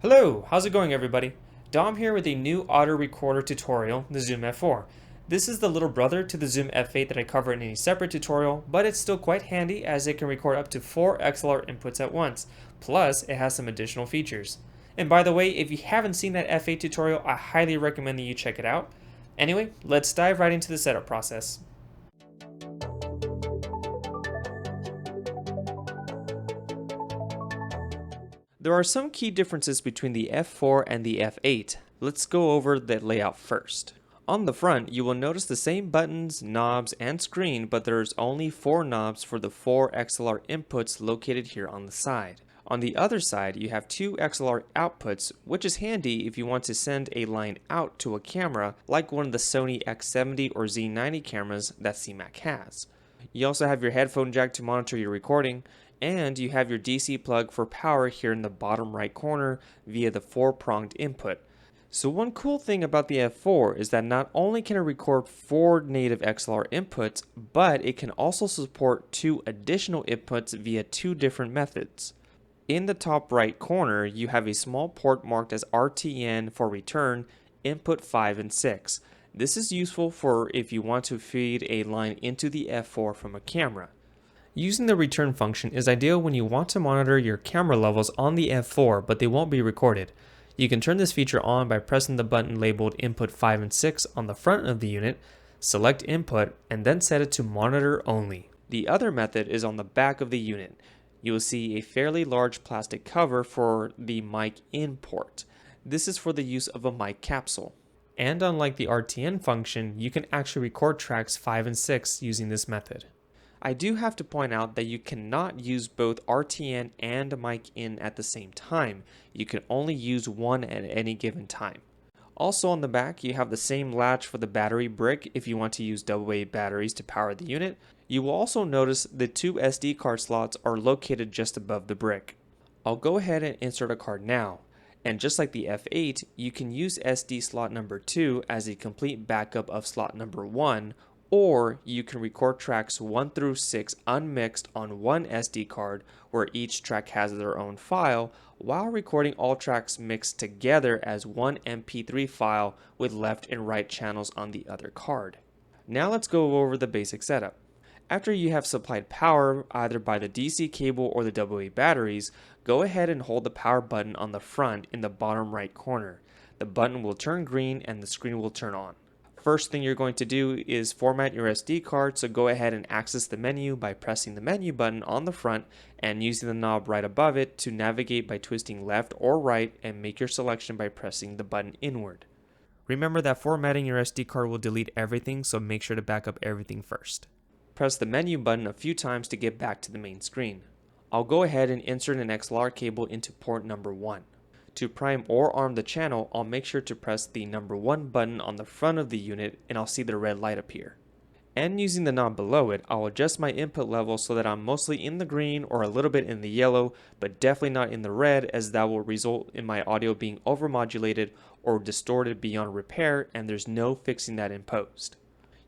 Hello, how's it going everybody? Dom here with a new auto recorder tutorial, the Zoom F4. This is the little brother to the Zoom F8 that I cover in a separate tutorial, but it's still quite handy as it can record up to 4 XLR inputs at once, plus it has some additional features. And by the way, if you haven't seen that F8 tutorial, I highly recommend that you check it out. Anyway, let's dive right into the setup process. There are some key differences between the F4 and the F8. Let's go over the layout first. On the front, you will notice the same buttons, knobs, and screen, but there's only 4 knobs for the 4 XLR inputs located here on the side. On the other side, you have 2 XLR outputs, which is handy if you want to send a line out to a camera like one of the Sony X70 or Z90 cameras that CMAC has. You also have your headphone jack to monitor your recording, and you have your DC plug for power here in the bottom right corner via the 4-pronged input. So one cool thing about the F4 is that not only can it record 4 native XLR inputs, but it can also support 2 additional inputs via 2 different methods. In the top right corner, you have a small port marked as RTN for return, input 5 and 6. This is useful for if you want to feed a line into the F4 from a camera. Using the return function is ideal when you want to monitor your camera levels on the F4, but they won't be recorded. You can turn this feature on by pressing the button labeled input 5 and 6 on the front of the unit, select input, and then set it to monitor only. The other method is on the back of the unit. You will see a fairly large plastic cover for the mic in port. This is for the use of a mic capsule. And unlike the RTN function, you can actually record tracks 5 and 6 using this method. I do have to point out that you cannot use both RTN and mic in at the same time. You can only use one at any given time. Also on the back, you have the same latch for the battery brick if you want to use AA batteries to power the unit. You will also notice the 2 SD card slots are located just above the brick. I'll go ahead and insert a card now. And just like the F8, you can use SD slot number 2 as a complete backup of slot number 1, or you can record tracks 1 through 6 unmixed on one SD card where each track has their own file, while recording all tracks mixed together as one MP3 file with left and right channels on the other card. Now let's go over the basic setup. After you have supplied power either by the DC cable or the AA batteries, go ahead and hold the power button on the front in the bottom right corner. The button will turn green and the screen will turn on. First thing you're going to do is format your SD card, so go ahead and access the menu by pressing the menu button on the front and using the knob right above it to navigate by twisting left or right and make your selection by pressing the button inward. Remember that formatting your SD card will delete everything, so make sure to back up everything first. Press the menu button a few times to get back to the main screen. I'll go ahead and insert an XLR cable into port number 1. To prime or arm the channel, I'll make sure to press the number 1 button on the front of the unit and I'll see the red light appear. And using the knob below it, I'll adjust my input level so that I'm mostly in the green or a little bit in the yellow, but definitely not in the red, as that will result in my audio being overmodulated or distorted beyond repair, and there's no fixing that in post.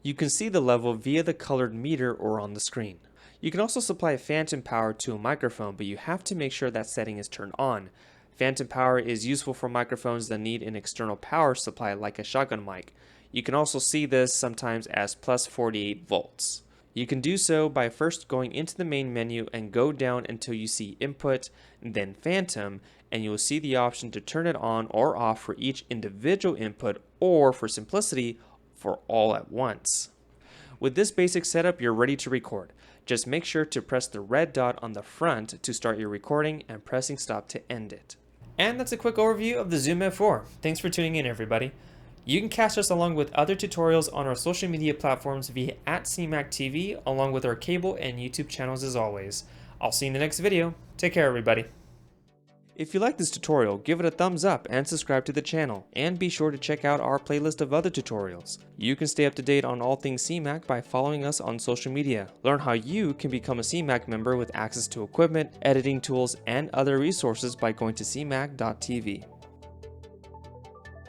You can see the level via the colored meter or on the screen. You can also supply phantom power to a microphone, but you have to make sure that setting is turned on. Phantom power is useful for microphones that need an external power supply like a shotgun mic. You can also see this sometimes as plus 48 volts. You can do so by first going into the main menu and go down until you see input, then phantom, and you will see the option to turn it on or off for each individual input, or for simplicity, for all at once. With this basic setup, you're ready to record. Just make sure to press the red dot on the front to start your recording and pressing stop to end it. And that's a quick overview of the Zoom F4. Thanks for tuning in, everybody. You can catch us along with other tutorials on our social media platforms via @CMAC TV, along with our cable and YouTube channels as always. I'll see you in the next video. Take care, everybody. If you like this tutorial, give it a thumbs up and subscribe to the channel, and be sure to check out our playlist of other tutorials. You can stay up to date on all things CMAC by following us on social media. Learn how you can become a CMAC member with access to equipment, editing tools, and other resources by going to cmac.tv.